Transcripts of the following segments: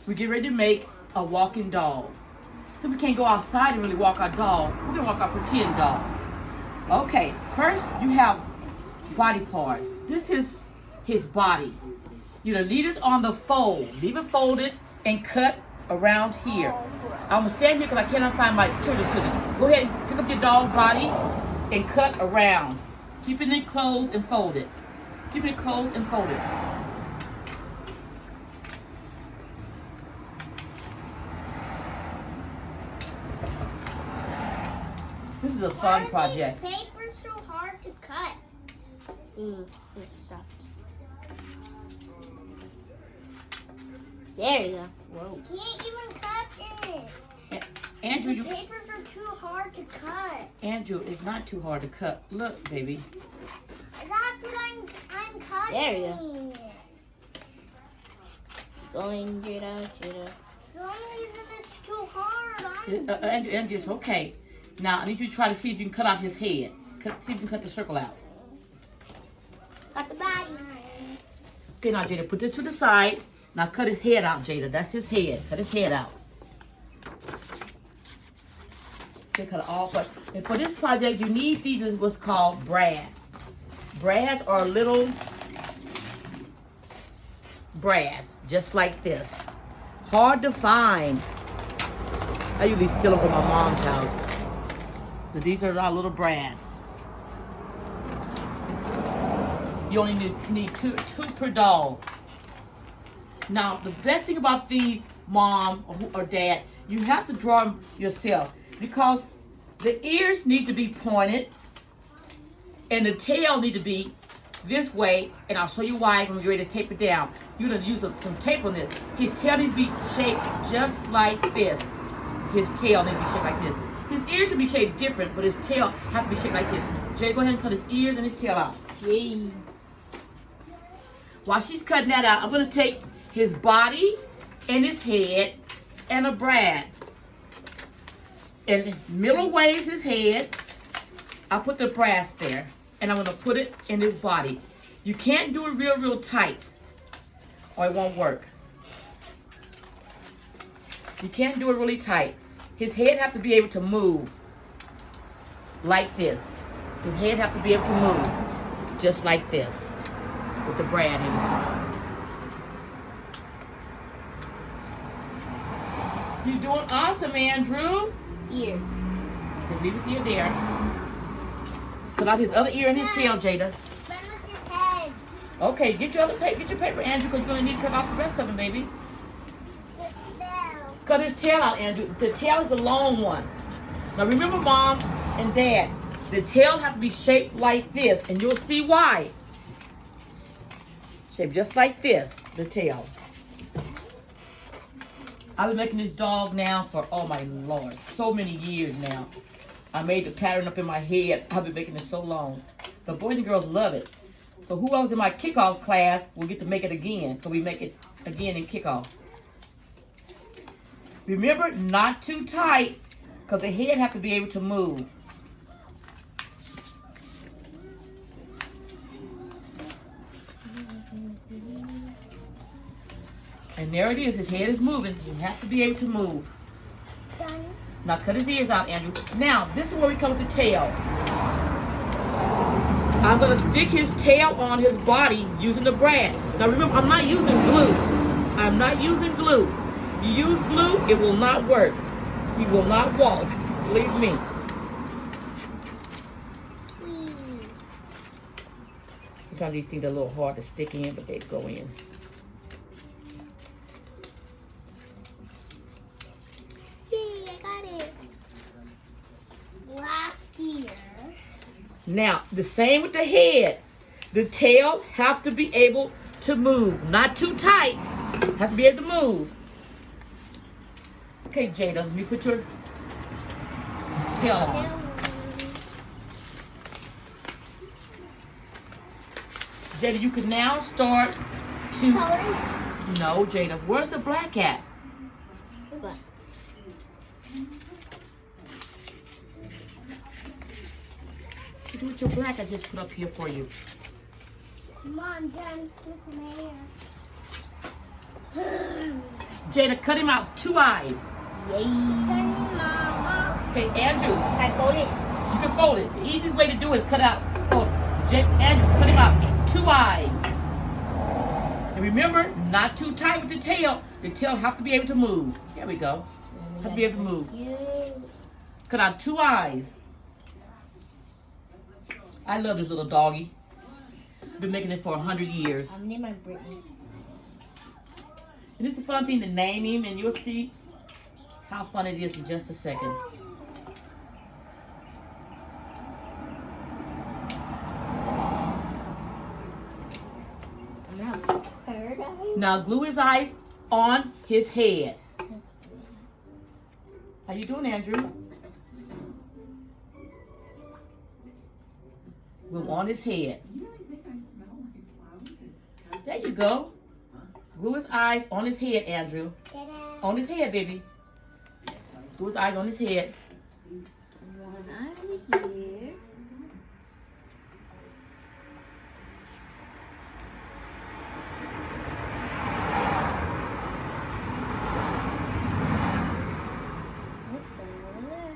we get ready to make a walking dog. So we can't go outside and really walk our dog. We're gonna walk our pretend dog. Okay, first you have body parts. This is his body. You know, leave this on the fold. Leave it folded and cut around here. I'm gonna stand here because I cannot find my children's scissors. Go ahead and pick up your dog body and cut around. Keeping it closed and folded. Keeping it closed and folded. This is a fun project. Why are these papers so hard to cut? So soft. There you go. Whoa. Can't even cut it. Andrew, The papers are too hard to cut. Andrew, it's not too hard to cut. Look, baby. That's what I'm cutting. There you go. Going, Jada. The only reason it's too hard, Andrew, it's okay. Now, I need you to try to see if you can cut out his head. See if you can cut the circle out. cut the body. Okay, now, Jada, put this to the side. Now, cut his head out, Jada. That's his head. Cut his head out. Okay, cut it off. But and for this project, you need these what's called brads. Brads are little brads, just like this. Hard to find. I usually steal them from my mom's house. But these are our little brads. You only need two per dog. Now, the best thing about these, mom or dad, you have to draw them yourself because the ears need to be pointed and the tail need to be this way, and I'll show you why when we get ready to tape it down. You're going to use some tape on this. His tail needs to be shaped just like this. His tail needs to be shaped like this. His ear can be shaped different, but his tail has to be shaped like this. Jay, go ahead and cut his ears and his tail out. Yay. While she's cutting that out, I'm going to take his body and his head and a brad. And middle way is his head. I'll put the brass there. And I'm going to put it in his body. You can't do it real tight or it won't work. You can't do it really tight. His head has to be able to move like this. His head has to be able to move just like this with the brad in it. You're doing awesome, Andrew. Ear. Just leave his ear there. Just cut out his other ear and his tail, Jada. But with his head. Okay, get your other paper, get your paper, Andrew, because you're gonna need to cut off the rest of him, baby. Cut his tail out, Andrew. The tail is the long one. Now remember, Mom and Dad, the tail has to be shaped like this, and you'll see why. Shaped just like this, the tail. I've been making this dog now for, oh my Lord, so many years now. I made the pattern up in my head. I've been making it so long. The boys and girls love it. So whoever's in my kickoff class will get to make it again. So we make it again in kickoff. Remember, not too tight, because the head has to be able to move. And there it is, his head is moving. He has to be able to move. Done. Now cut his ears out, Andrew. Now, this is where we come with the tail. I'm gonna stick his tail on his body using the brad. Now remember, I'm not using glue. I'm not using glue. You use glue, it will not work. He will not walk. Believe me. Sometimes these things are a little hard to stick in, but they go in. Yay, I got it. Last year. Now, the same with the head. The tail has to be able to move. Not too tight. Has to be able to move. Okay, Jada, let me put your tail on. Jada, you can now start to... No, Jada, where's the black at? What? You do with your black I just put up here for you. Mom, done with my hair. Jada, cut him out 2 eyes. Yay. Mama. Okay, Andrew, I fold it. you can fold it. The easiest way to do it is cut out. Fold. Andrew, cut him out 2 eyes. And remember, not too tight with the tail. The tail has to be able to move. There we go. Has to be able to move. Cut out 2 eyes. I love this little doggy. Been making it for 100 years. I'm name my Brittany. And it's a fun thing to name him, and you'll see how fun it is in just a second. I'm gonna have paradise. Now glue his eyes on his head. How you doing, Andrew? Glue on his head. There you go. Glue his eyes on his head, Andrew. On his head, baby. Glue his eyes on his head. One eye here. Next one over there.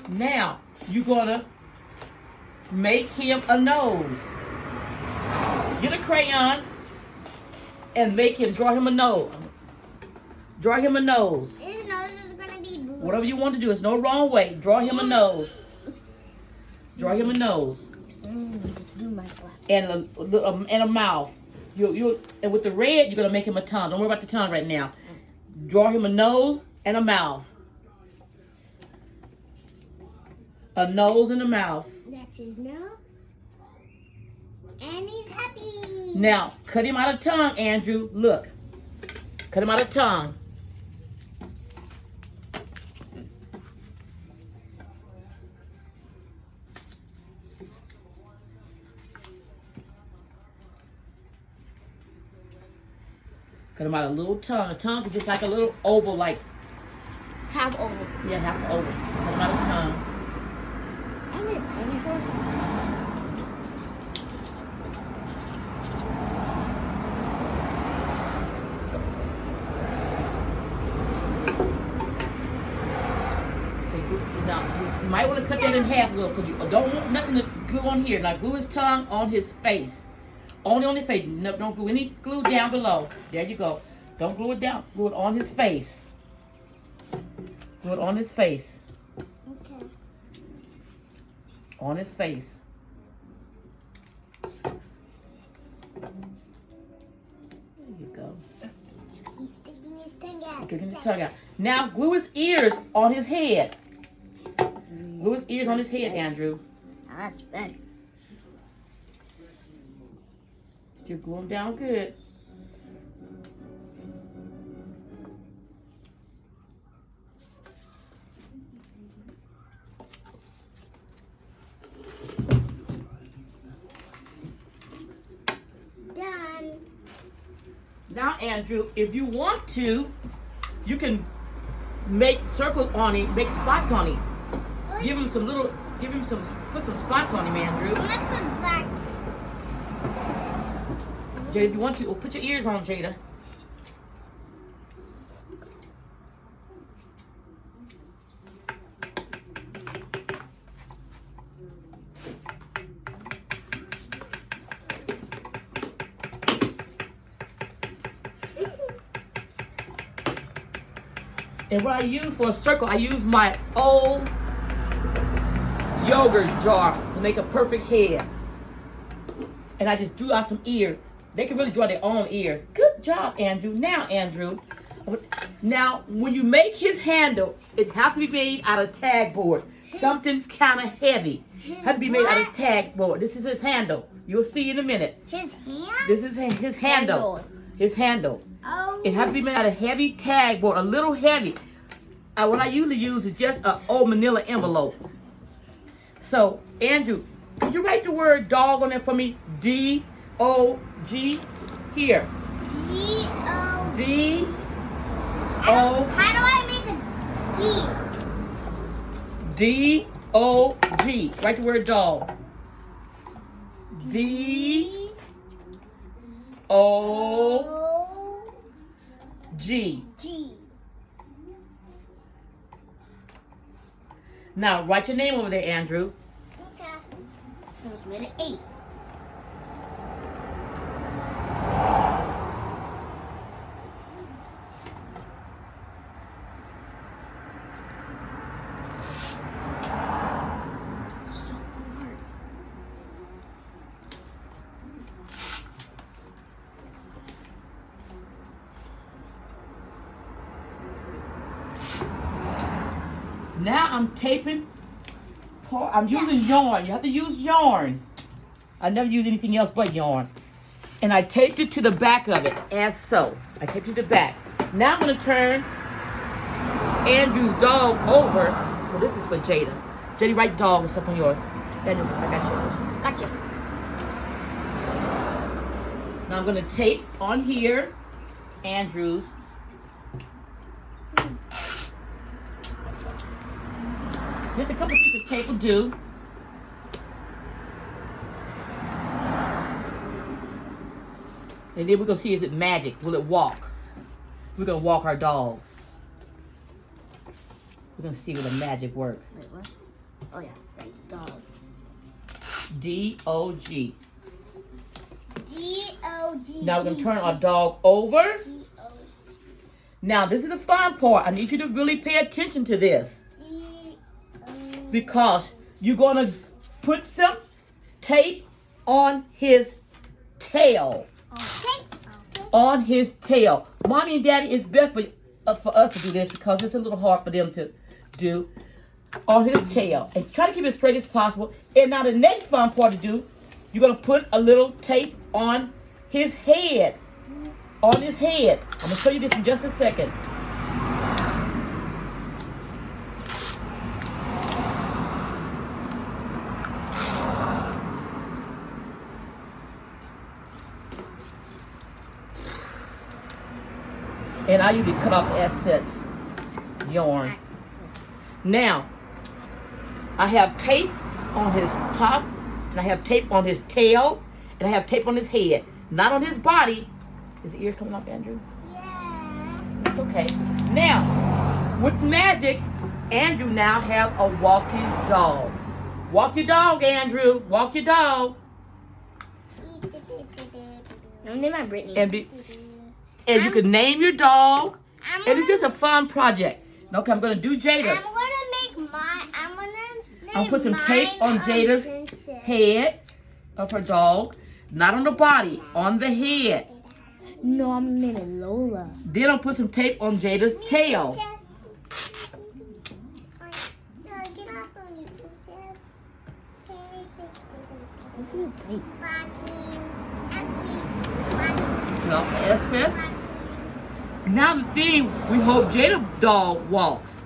Now, you're gonna make him a nose. Get a crayon and make him, draw him a nose. Draw him a nose. His nose is gonna be blue. Whatever you want to do, it's no wrong way. Draw him a nose. Draw him a nose Do my glass. and a mouth. And with the red, you're gonna make him a tongue. Don't worry about the tongue right now. Draw him a nose and a mouth. A nose and a mouth. That's his nose. And he's happy. Now, cut him out of tongue, Andrew. Look. Cut him out of tongue. Cut him out a little tongue. A tongue is just like a little oval, like, Half oval. yeah, half an oval. Cut him out of tongue. I made a tiny one. Now, you might want to cut that in half a little because you don't want nothing to glue on here. Now, glue his tongue on his face. Only on his face. No, don't glue any glue down below. There you go. Don't glue it down. Glue it on his face. Glue it on his face. Okay. On his face. There you go. He's sticking his tongue out. Get his tongue out. Now, glue his ears on his head. Glue his ears on his head, Andrew. That's better. You glue them down good. Done. Now, Andrew, if you want to, you can make circles on him, make spots on him. Give him some, put some spots on him, Andrew. I'm gonna put back. Jada, if you want to, or put your ears on, Jada. And what I use for a circle, I use my old yogurt jar to make a perfect head. And I just drew out some ears. They can really draw their own ears. Good job, Andrew. Now, Andrew, now when you make his handle, it has to be made out of tag board. Something kind of heavy. Has to be made out of tag board. This is his handle. You'll see in a minute. His hand? This is his handle. His handle. Oh. It has to be made out of heavy tag board, a little heavy. What I usually use is just an old manila envelope. So, Andrew, could you write the word dog on there for me? D-O-G. Here. D-O. D-O. How do I make a D? D-O-G. Write the word dog. D-O. O. G. G. Now write your name over there, Andrew. Okay. That was minute 8. Now I'm taping. I'm using yarn. You have to use yarn. I never use anything else but yarn. And I taped it to the back of it, as so. I taped it to the back. Now I'm going to turn Andrew's dog over. Well, this is for Jada. Jada, write dog and stuff on yours. Andrew, I got yours. Gotcha. Now I'm going to tape on here Andrew's. Just a couple pieces of tape will do. And then we're going to see, is it magic? Will it walk? We're going to walk our dog. We're going to see will the magic work. Wait, what? Oh, yeah. Right. Dog. D-O-G. D-O-G. Now we're going to turn our dog over. D-O. Now this is the fun part. I need you to really pay attention to this. D-O. Because you're going to put some tape on his tail. Okay. Okay. On his tail. Mommy and Daddy, it's best for us to do this because it's a little hard for them to do. On his tail. And try to keep it straight as possible. And now the next fun part to do, you're going to put a little tape on his head. On his head. I'm going to show you this in just a second. And I usually cut off the excess yarn. Now, I have tape on his top, and I have tape on his tail, and I have tape on his head. Not on his body. Is the ears coming off, Andrew? Yeah. It's okay. Now, with magic, Andrew now have a walking dog. Walk your dog, Andrew. Walk your dog. I'm name my Brittany. And you can name your dog. And it's just a fun project. Okay, I'm gonna do Jada. I'm gonna make my. I'm gonna. I'll put some name tape on mine, Jada's Princess. head of her dog. Not on the body, on the head. No, I'm gonna name it Lola. Then I'll put some tape on Jada's tail. What's your face? Cut off the excess. Now the thing, we hope Jada's dog walks.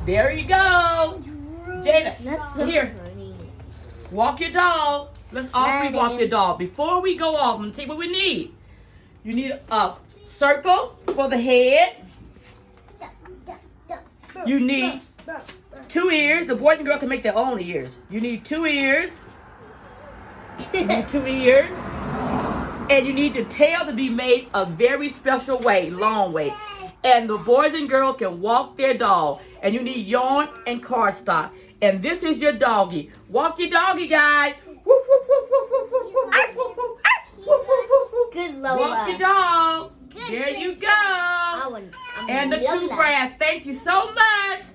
There you go. Jada, That's so here, funny. walk your dog. Let's all three walk your dog. Before we go off, I'm gonna tell you what we need. You need a circle for the head. You need 2 ears. The boys and girls can make their own ears. You need 2 ears. You need 2 ears. And you need the tail to be made a very special way, long way. And the boys and girls can walk their dog. And you need yarn and cardstock. And this is your doggy. Walk your doggy, guys. Woof, woof, woof, woof, woof, woof, woof, woof, woof, woof. Woof, woof, woof, woof. Good Lola. Walk your dog. Good There you Princess. go. I'm And the Lola. two brass. Thank you so much.